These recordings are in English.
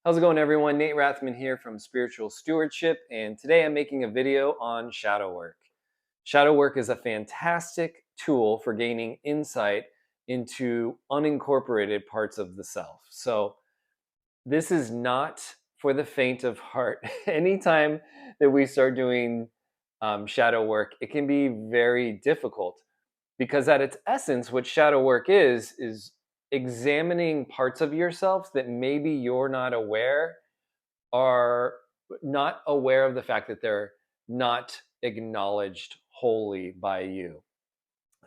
How's it going, everyone? Nate Rathman here from Spiritual Stewardship, and today I'm making a video on shadow work. Shadow work is a fantastic tool for gaining insight into unincorporated parts of the self. So, this is not for the faint of heart. Anytime that we start doing shadow work, it can be very difficult because, at its essence, what shadow work is examining parts of yourself that maybe you're not aware are not aware of the fact that they're not acknowledged wholly by you.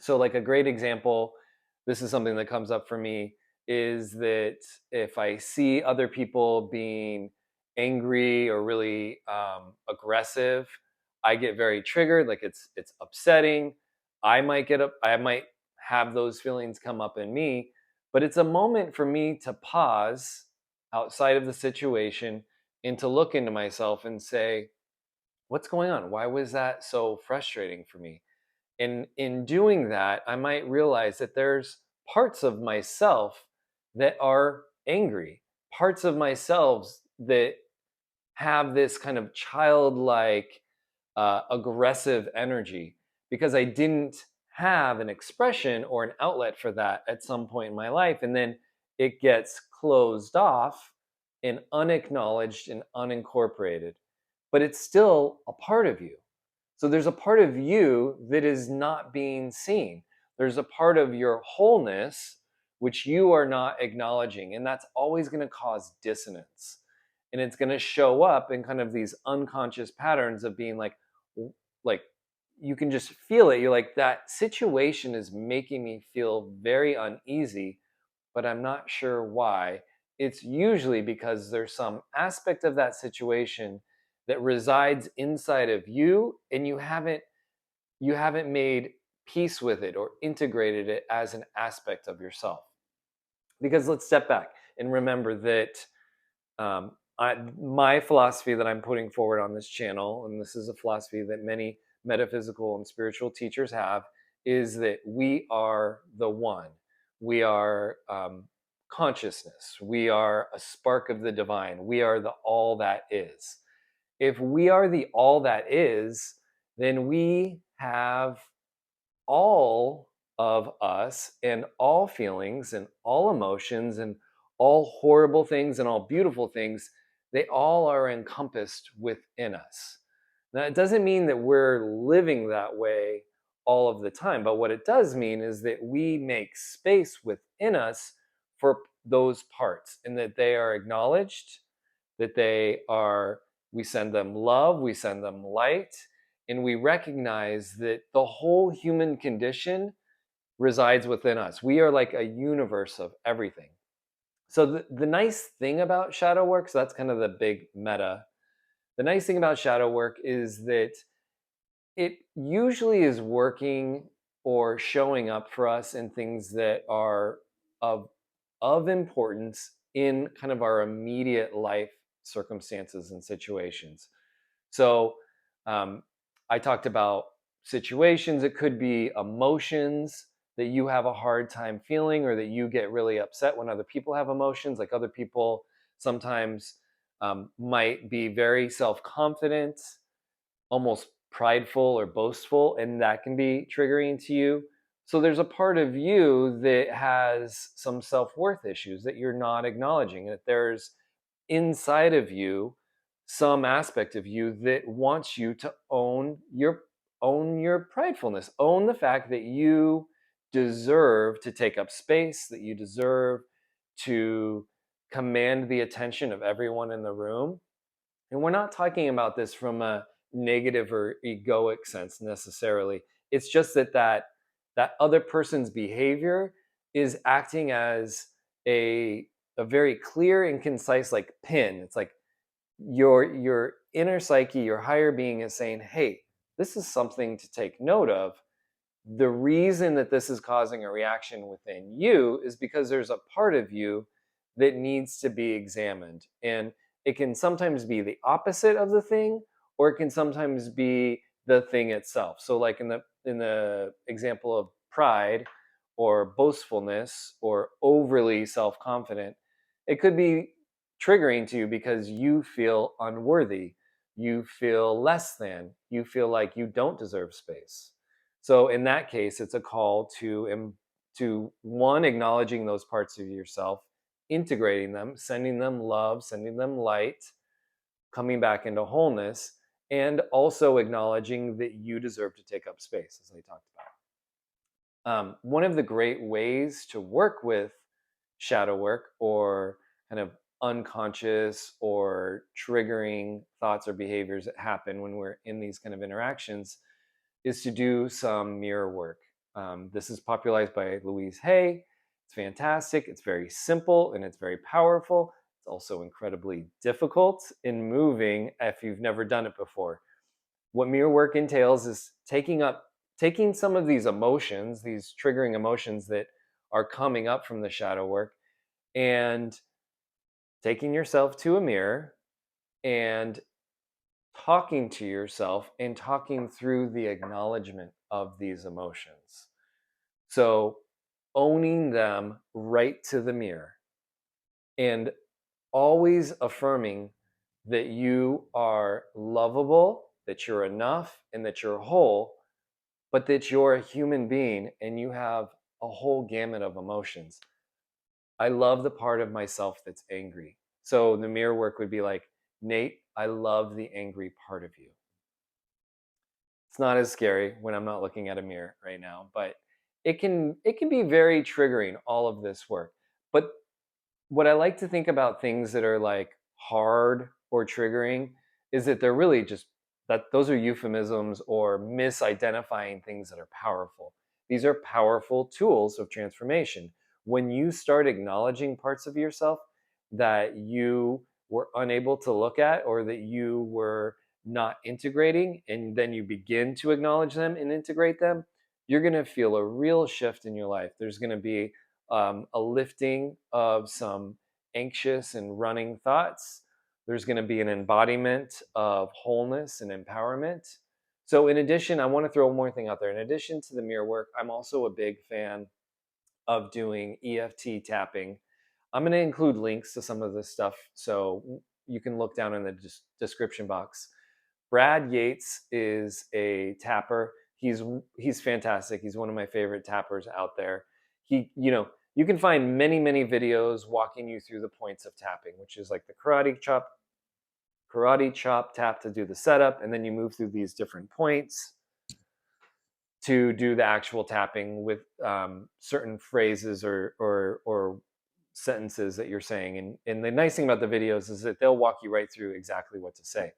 So, like a great example, this is something that comes up for me is that if I see other people being angry or really aggressive, I get very triggered. Like it's upsetting. I might have those feelings come up in me, but it's a moment for me to pause outside of the situation and to look into myself and say, what's going on? Why was that so frustrating for me? And in doing that, I might realize that there's parts of myself that are angry, parts of myself that have this kind of childlike, aggressive energy because I didn't have an expression or an outlet for that at some point in my life. And then it gets closed off and unacknowledged and unincorporated, but it's still a part of you. So there's a part of you that is not being seen. There's a part of your wholeness which you are not acknowledging. And that's always going to cause dissonance. And it's going to show up in kind of these unconscious patterns of being like you can just feel it. You're like, that situation is making me feel very uneasy, but I'm not sure why. It's usually because there's some aspect of that situation that resides inside of you and you haven't made peace with it or integrated it as an aspect of yourself. Because let's step back and remember that my philosophy that I'm putting forward on this channel, and this is a philosophy that many metaphysical and spiritual teachers have, is that we are the one. We are consciousness. We are a spark of the divine. We are the all that is. If we are the all that is, then we have all of us and all feelings and all emotions and all horrible things and all beautiful things, they all are encompassed within us. Now, it doesn't mean that we're living that way all of the time, but what it does mean is that we make space within us for those parts and that they are acknowledged, that we send them love, we send them light, and we recognize that the whole human condition resides within us. We are like a universe of everything. So the nice thing about shadow work, so that's kind of the big meta. The nice thing about shadow work is that it usually is working or showing up for us in things that are of importance in kind of our immediate life circumstances and situations. So I talked about situations. It could be emotions that you have a hard time feeling or that you get really upset when other people have emotions. Like other people sometimes might be very self-confident, almost prideful or boastful, and that can be triggering to you. So there's a part of you that has some self-worth issues that you're not acknowledging, that there's inside of you some aspect of you that wants you to own your pridefulness, own the fact that you deserve to take up space, that you deserve to command the attention of everyone in the room. And we're not talking about this from a negative or egoic sense necessarily. It's just that other person's behavior is acting as a very clear and concise like pin. It's like your inner psyche, your higher being is saying, "Hey, this is something to take note of. The reason that this is causing a reaction within you is because there's a part of you that needs to be examined." And it can sometimes be the opposite of the thing, or it can sometimes be the thing itself. So like in the example of pride or boastfulness or overly self-confident, it could be triggering to you because you feel unworthy, you feel less than, you feel like you don't deserve space. So in that case, it's a call to one, acknowledging those parts of yourself, integrating them, sending them love, sending them light, coming back into wholeness, and also acknowledging that you deserve to take up space, as I talked about. One of the great ways to work with shadow work, or kind of unconscious or triggering thoughts or behaviors that happen when we're in these kind of interactions, is to do some mirror work. This is popularized by Louise Hay. It's fantastic. It's very simple and it's very powerful. It's also incredibly difficult in moving if you've never done it before. What mirror work entails is taking some of these emotions, these triggering emotions that are coming up from the shadow work, and taking yourself to a mirror and talking to yourself and talking through the acknowledgement of these emotions. So, owning them right to the mirror and always affirming that you are lovable, that you're enough, and that you're whole, but that you're a human being and you have a whole gamut of emotions. I love the part of myself that's angry. So the mirror work would be like, Nate, I love the angry part of you. It's not as scary when I'm not looking at a mirror right now, but it can be very triggering, all of this work. But what I like to think about things that are like hard or triggering is that they're really just that those are euphemisms or misidentifying things that are powerful. These are powerful tools of transformation. When you start acknowledging parts of yourself that you were unable to look at or that you were not integrating, and then you begin to acknowledge them and integrate them, you're going to feel a real shift in your life. There's going to be a lifting of some anxious and running thoughts. There's going to be an embodiment of wholeness and empowerment. So, in addition, I want to throw one more thing out there. In addition to the mirror work, I'm also a big fan of doing EFT tapping. I'm going to include links to some of this stuff so you can look down in the description box. Brad Yates is a tapper. He's fantastic. He's one of my favorite tappers out there. You can find many videos walking you through the points of tapping, which is like the karate chop tap to do the setup, and then you move through these different points to do the actual tapping with certain phrases or sentences that you're saying. And the nice thing about the videos is that they'll walk you right through exactly what to say.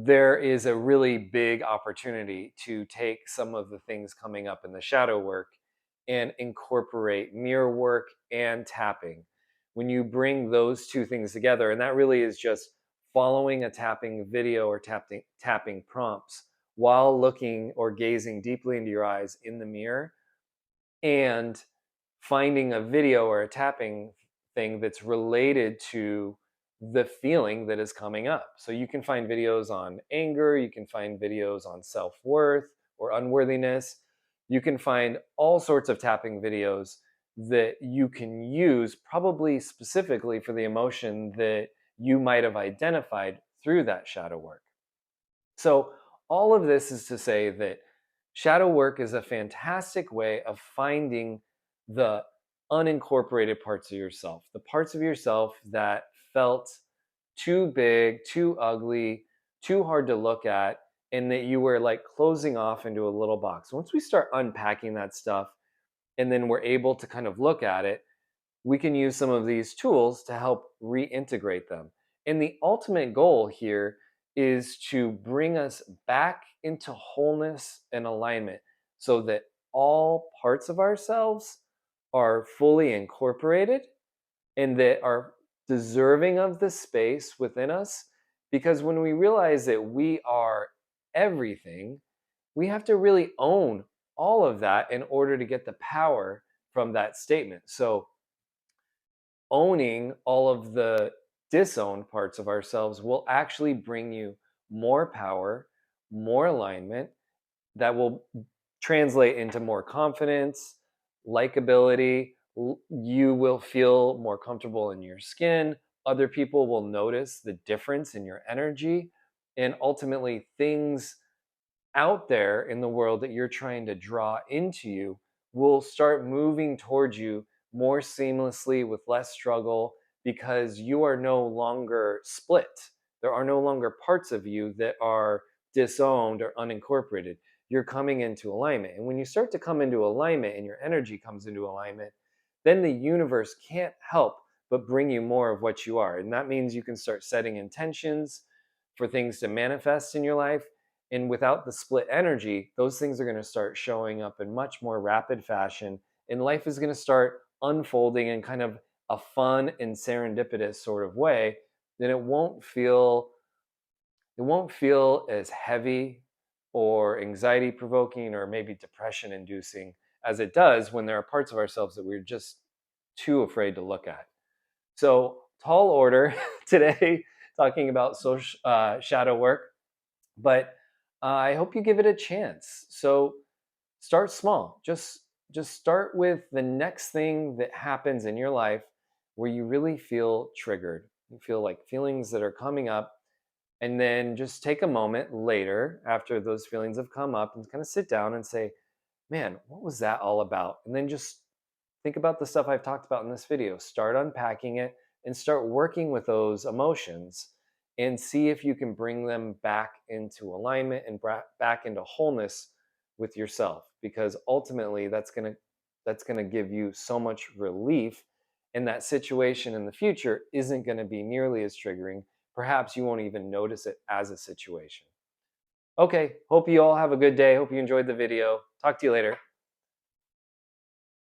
There is a really big opportunity to take some of the things coming up in the shadow work and incorporate mirror work and tapping. When you bring those two things together, and that really is just following a tapping video or tapping prompts while looking or gazing deeply into your eyes in the mirror, and finding a video or a tapping thing that's related to the feeling that is coming up. So you can find videos on anger, you can find videos on self-worth or unworthiness. You can find all sorts of tapping videos that you can use probably specifically for the emotion that you might have identified through that shadow work. So all of this is to say that shadow work is a fantastic way of finding the unincorporated parts of yourself, the parts of yourself that felt too big, too ugly, too hard to look at, and that you were like closing off into a little box. Once we start unpacking that stuff and then we're able to kind of look at it, we can use some of these tools to help reintegrate them. And the ultimate goal here is to bring us back into wholeness and alignment so that all parts of ourselves are fully incorporated and that are deserving of the space within us. Because when we realize that we are everything, we have to really own all of that in order to get the power from that statement. So, owning all of the disowned parts of ourselves will actually bring you more power, more alignment that will translate into more confidence, likability, You will feel more comfortable in your skin. Other people will notice the difference in your energy. And ultimately, things out there in the world that you're trying to draw into you will start moving towards you more seamlessly with less struggle because you are no longer split. There are no longer parts of you that are disowned or unincorporated. You're coming into alignment. And when you start to come into alignment and your energy comes into alignment, then the universe can't help but bring you more of what you are. And that means you can start setting intentions for things to manifest in your life, and without the split energy, those things are going to start showing up in much more rapid fashion. And life is going to start unfolding in kind of a fun and serendipitous sort of way. Then it won't feel as heavy or anxiety provoking or maybe depression inducing as it does when there are parts of ourselves that we're just too afraid to look at. So, tall order today, talking about shadow work, but I hope you give it a chance. So start small. Just start with the next thing that happens in your life where you really feel triggered. You feel like feelings that are coming up, and then just take a moment later after those feelings have come up and kind of sit down and say, "Man, what was that all about?" And then just think about the stuff I've talked about in this video. Start unpacking it and start working with those emotions and see if you can bring them back into alignment and back into wholeness with yourself, because ultimately that's going to give you so much relief, and that situation in the future isn't going to be nearly as triggering. Perhaps you won't even notice it as a situation. Okay, hope you all have a good day. Hope you enjoyed the video. Talk to you later.